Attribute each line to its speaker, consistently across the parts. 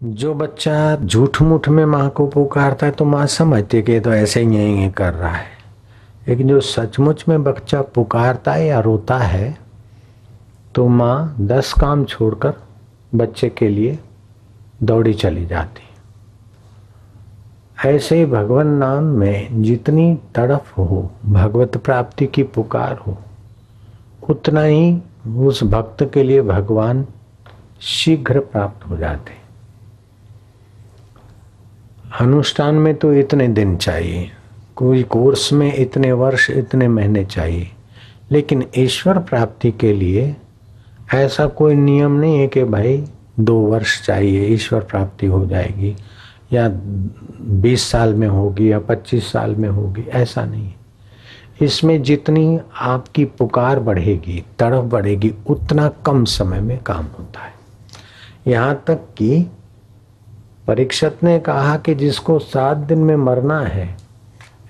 Speaker 1: जो बच्चा झूठ मूठ में माँ को पुकारता है तो माँ समझती है कि ये तो ऐसे ही यही कर रहा है। लेकिन जो सचमुच में बच्चा पुकारता है या रोता है तो माँ 10 काम छोड़कर बच्चे के लिए दौड़ी चली जाती। ऐसे ही भगवान नाम में जितनी तड़फ हो, भगवत प्राप्ति की पुकार हो, उतना ही उस भक्त के लिए भगवान शीघ्र प्राप्त हो जाते। अनुष्ठान में तो इतने दिन चाहिए, कोई कोर्स में इतने वर्ष इतने महीने चाहिए, लेकिन ईश्वर प्राप्ति के लिए ऐसा कोई नियम नहीं है कि भाई 2 वर्ष चाहिए ईश्वर प्राप्ति हो जाएगी, या 20 साल में होगी या 25 साल में होगी, ऐसा नहीं है। इसमें जितनी आपकी पुकार बढ़ेगी, तड़फ बढ़ेगी, उतना कम समय में काम होता है। यहाँ तक कि परीक्षित ने कहा कि जिसको 7 दिन में मरना है,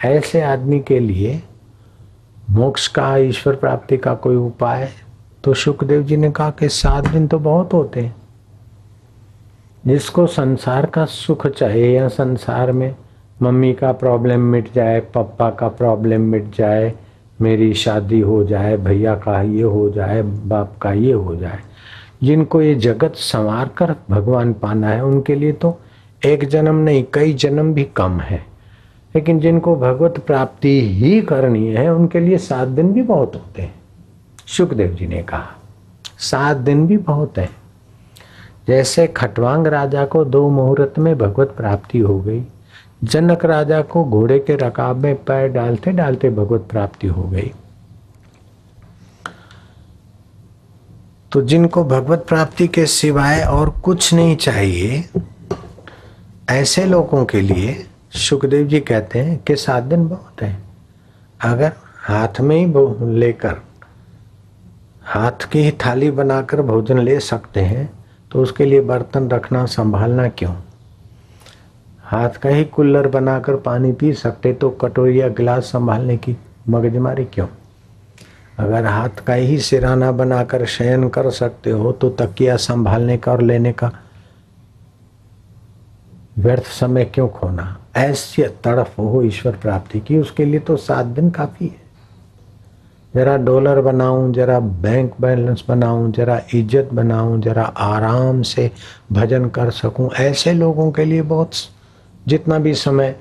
Speaker 1: ऐसे आदमी के लिए मोक्ष का, ईश्वर प्राप्ति का कोई उपाय? तो सुखदेव जी ने कहा कि 7 दिन तो बहुत होते हैं। जिसको संसार का सुख चाहिए, या संसार में मम्मी का प्रॉब्लम मिट जाए, पापा का प्रॉब्लम मिट जाए, मेरी शादी हो जाए, भैया का ये हो जाए, बाप का ये हो जाए, जिनको ये जगत संवार कर भगवान पाना है, उनके लिए तो 1 जन्म नहीं, कई जन्म भी कम है। लेकिन जिनको भगवत प्राप्ति ही करनी है, उनके लिए 7 दिन भी बहुत होते हैं। सुखदेव जी ने कहा 7 दिन भी बहुत है। जैसे खटवांग राजा को 2 मुहूर्त में भगवत प्राप्ति हो गई, जनक राजा को घोड़े के रकाब में पैर डालते डालते भगवत प्राप्ति हो गई। तो जिनको भगवत प्राप्ति के सिवाय और कुछ नहीं चाहिए, ऐसे लोगों के लिए सुखदेव जी कहते हैं कि 7 दिन बहुत है। अगर हाथ में ही लेकर, हाथ की ही थाली बनाकर भोजन ले सकते हैं, तो उसके लिए बर्तन रखना, संभालना क्यों? हाथ का ही कुल्लर बनाकर पानी पी सकते, तो कटोरी या गिलास संभालने की मगजमारी क्यों? अगर हाथ का ही सिराना बनाकर शयन कर सकते हो, तो तकिया संभालने का और लेने का व्यर्थ समय क्यों खोना? ऐसी तड़फ हो ईश्वर प्राप्ति की, उसके लिए तो 7 दिन काफी है। जरा डॉलर बनाऊं, जरा बैंक बैलेंस बनाऊं, जरा इज्जत बनाऊं, जरा आराम से भजन कर सकूं, ऐसे लोगों के लिए बहुत, जितना भी समय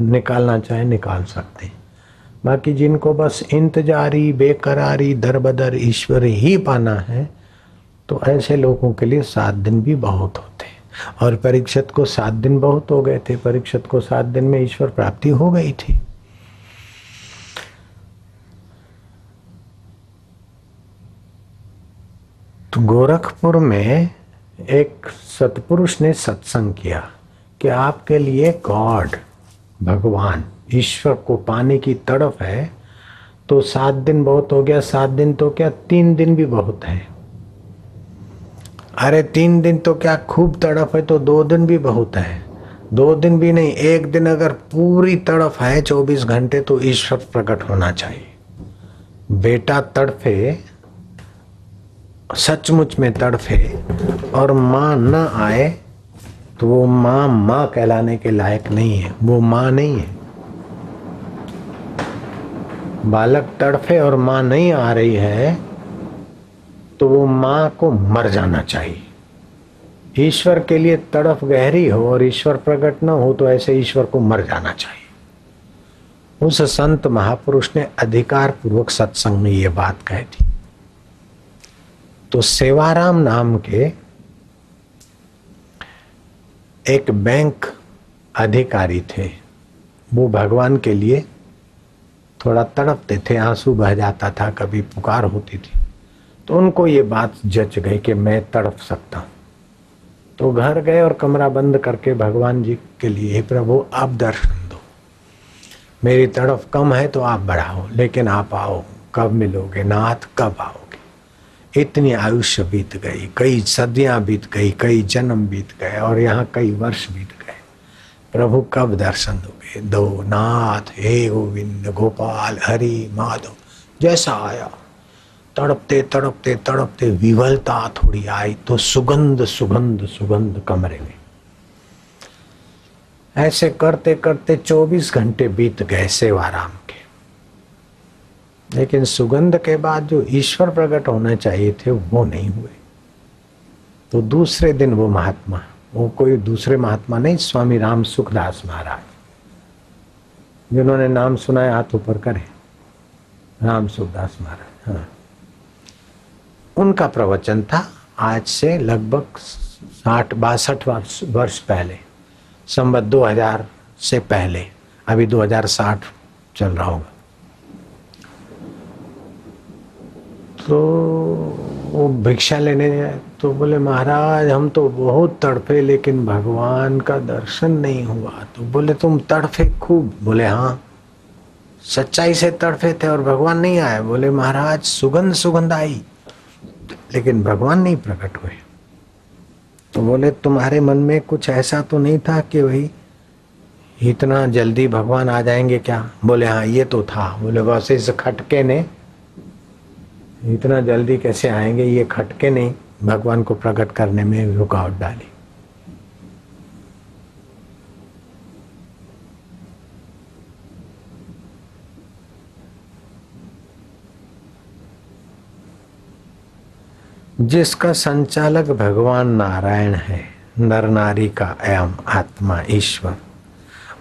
Speaker 1: निकालना चाहे निकाल सकते हैं। बाकी जिनको बस इंतजारी, बेकरारी, दर बदर ईश्वर ही पाना है, तो ऐसे लोगों के लिए 7 दिन भी बहुत होते हैं। और परीक्षित को 7 दिन बहुत हो गए थे। परीक्षित को 7 दिन में ईश्वर प्राप्ति हो गई थी। तो गोरखपुर में एक सतपुरुष ने सत्संग किया कि आपके लिए गॉड, भगवान, ईश्वर को पाने की तड़फ है, तो 7 दिन बहुत हो गया। 7 दिन तो क्या, 3 दिन भी बहुत है। अरे 3 दिन तो क्या, खूब तड़फ है तो 2 दिन भी बहुत है। 2 दिन भी नहीं, 1 दिन अगर पूरी तड़फ है 24 घंटे, तो ईश्वर प्रकट होना चाहिए। बेटा तड़फे, सचमुच में तड़फे, और माँ न आए, तो वो माँ माँ कहलाने के लायक नहीं है, वो माँ नहीं है। बालक तड़फे और माँ नहीं आ रही है, तो वो माँ को मर जाना चाहिए। ईश्वर के लिए तड़फ गहरी हो और ईश्वर प्रकट न हो, तो ऐसे ईश्वर को मर जाना चाहिए। उस संत महापुरुष ने अधिकार पूर्वक सत्संग में ये बात कही थी। तो सेवाराम नाम के एक बैंक अधिकारी थे। वो भगवान के लिए थोड़ा तड़पते थे, आंसू बह जाता था, कभी पुकार होती थी। तो उनको ये बात जच गई कि मैं तड़प सकता हूं। तो घर गए और कमरा बंद करके भगवान जी के लिए, हे प्रभु आप दर्शन दो, मेरी तड़फ कम है तो आप बढ़ाओ, लेकिन आप आओ, कब मिलोगे नाथ, कब आओगे? इतनी आयुष्य बीत गई, कई सदियां बीत गई, कई जन्म बीत गए, और यहाँ कई वर्ष बीत गए। प्रभु कब दर्शन दोगे? दो नाथ, हे गोविंद, गोपाल, हरि, माधव। जैसा आया, तड़पते तड़पते तड़पते विवलता थोड़ी आई, तो सुगंध सुगंध सुगंध कमरे में। ऐसे करते करते 24 घंटे बीत गए सेवाराम के, लेकिन सुगंध के बाद जो ईश्वर प्रकट होने चाहिए थे वो नहीं हुए। तो दूसरे दिन वो महात्मा, वो कोई दूसरे महात्मा नहीं, स्वामी राम सुखदास महाराज, जिन्होंने नाम सुना है हाथ ऊपर करे, राम सुखदास महाराज, हाँ, उनका प्रवचन था आज से लगभग 60-62 वर्ष पहले, संवत 2000 से पहले, अभी 2060 चल रहा होगा। तो वो भिक्षा लेने जाए तो बोले महाराज हम तो बहुत तड़पे लेकिन भगवान का दर्शन नहीं हुआ। तो बोले तुम तड़पे खूब? बोले हाँ, सच्चाई से तड़पे थे और भगवान नहीं आए। बोले महाराज सुगंध सुगंध आई लेकिन भगवान नहीं प्रकट हुए। तो बोले तुम्हारे मन में कुछ ऐसा तो नहीं था कि वही इतना जल्दी भगवान आ जाएंगे क्या? बोले हाँ ये तो था। बोले बस इस खटके ने इतना जल्दी कैसे आएंगे, ये खटके ने भगवान को प्रकट करने में रुकावट डाली। जिसका संचालक भगवान नारायण है, नर नारी का एवं आत्मा ईश्वर,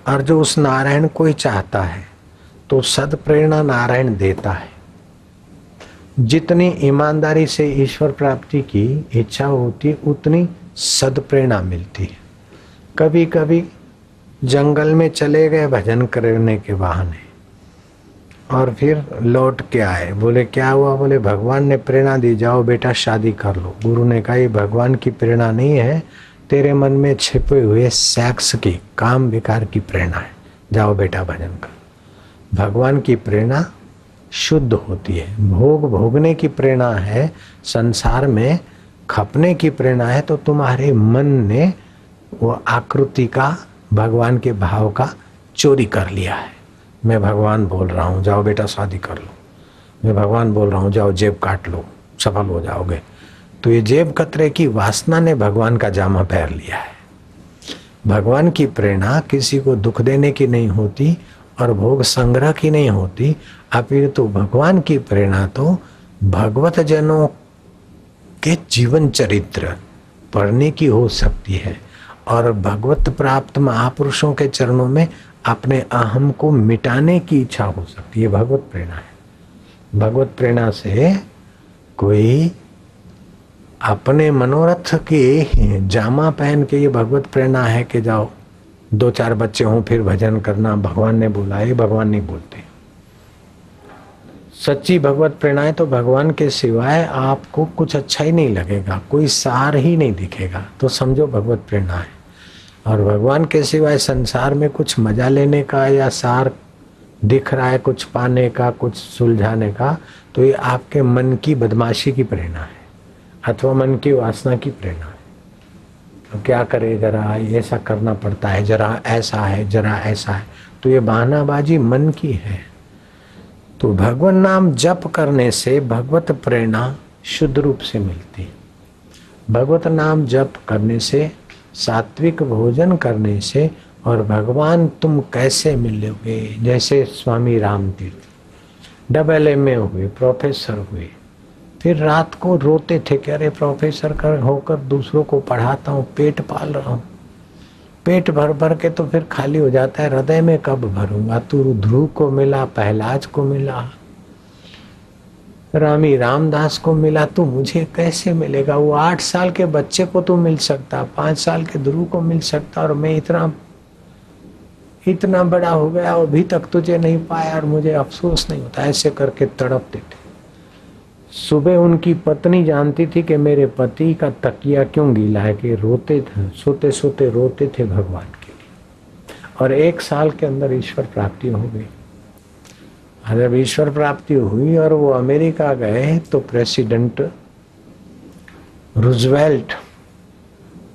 Speaker 1: और जो उस नारायण को ही चाहता है तो सद प्रेरणा नारायण देता है। जितनी ईमानदारी से ईश्वर प्राप्ति की इच्छा होती उतनी सद प्रेरणा मिलती है। कभी कभी जंगल में चले गए भजन करने के बहाने और फिर लौट के आए। बोले क्या हुआ? बोले भगवान ने प्रेरणा दी, जाओ बेटा शादी कर लो। गुरु ने कहा ये भगवान की प्रेरणा नहीं है, तेरे मन में छिपे हुए सेक्स की, काम विकार की प्रेरणा है, जाओ बेटा भजन कर। भगवान की प्रेरणा शुद्ध होती है। भोग भोगने की प्रेरणा है, संसार में खपने की प्रेरणा है, तो तुम्हारे मन ने वो आकृति का, भगवान के भाव का चोरी कर लिया है। मैं भगवान बोल रहा हूँ जाओ बेटा शादी कर लो, मैं भगवान बोल रहा हूँ जाओ जेब काट लो सफल हो जाओगे। तो ये जेब कतरे की वासना ने भगवान का जामा पहन लिया है। भगवान की प्रेरणा किसी को दुख देने की नहीं होती और भोग संग्रह की नहीं होती, अपितु भगवान की प्रेरणा तो भगवत जनों के जीवन चरित्र पढ़ने की हो सकती है और भगवत प्राप्त महापुरुषों के चरणों में अपने अहम को मिटाने की इच्छा हो सकती है। भगवत प्रेरणा है। भगवत प्रेरणा से कोई अपने मनोरथ के जामा पहन के, ये भगवत प्रेरणा है कि जाओ 2-4 बच्चे हों फिर भजन करना, भगवान ने बोला, ये भगवान नहीं बोलते। सच्ची भगवत प्रेरणा है तो भगवान के सिवाय आपको कुछ अच्छा ही नहीं लगेगा, कोई सार ही नहीं दिखेगा, तो समझो भगवत प्रेरणा है। और भगवान के सिवाय संसार में कुछ मजा लेने का या सार दिख रहा है, कुछ पाने का, कुछ सुलझाने का, तो ये आपके मन की बदमाशी की प्रेरणा है अथवा मन की वासना की प्रेरणा है। तो क्या करे, जरा ऐसा करना पड़ता है, जरा ऐसा है, जरा ऐसा है, तो ये बहानाबाजी मन की है। तो भगवान नाम जप करने से भगवत प्रेरणा शुद्ध रूप से मिलती है। भगवत नाम जप करने से, सात्विक भोजन करने से, और भगवान तुम कैसे मिलोगे, जैसे स्वामी राम तीर्थ AA हुए, प्रोफेसर हुए, फिर रात को रोते थे कि अरे प्रोफेसर कर होकर दूसरों को पढ़ाता हूँ, पेट पाल रहा हूँ, पेट भर भर के तो फिर खाली हो जाता है, हृदय में कब भरूंगा। तू ध्रुव को मिला, पहलाज को मिला, रामी रामदास को मिला, तो मुझे कैसे मिलेगा? वो 8 साल के बच्चे को तो मिल सकता, 5 साल के ध्रुव को मिल सकता, और मैं इतना बड़ा हो गया और अभी तक तुझे नहीं पाया और मुझे अफसोस नहीं होता। ऐसे करके तड़पते थे। सुबह उनकी पत्नी जानती थी कि मेरे पति का तकिया क्यों गीला है, कि रोते थे, सोते सोते रोते थे भगवान के लिए। और 1 साल के अंदर ईश्वर प्राप्ति हो गई। जब ईश्वर प्राप्ति हुई और वो अमेरिका गए तो प्रेसिडेंट रूजवेल्ट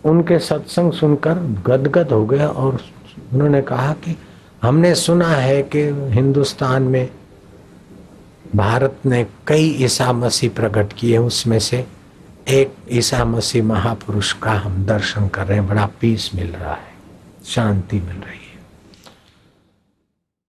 Speaker 1: उनके सत्संग सुनकर गदगद हो गया और उन्होंने कहा कि हमने सुना है कि हिंदुस्तान में भारत ने कई ईसा मसीह प्रकट किए, उसमें से एक ईसा मसीह महापुरुष का हम दर्शन कर रहे हैं, बड़ा पीस मिल रहा है। शांति मिल रही है।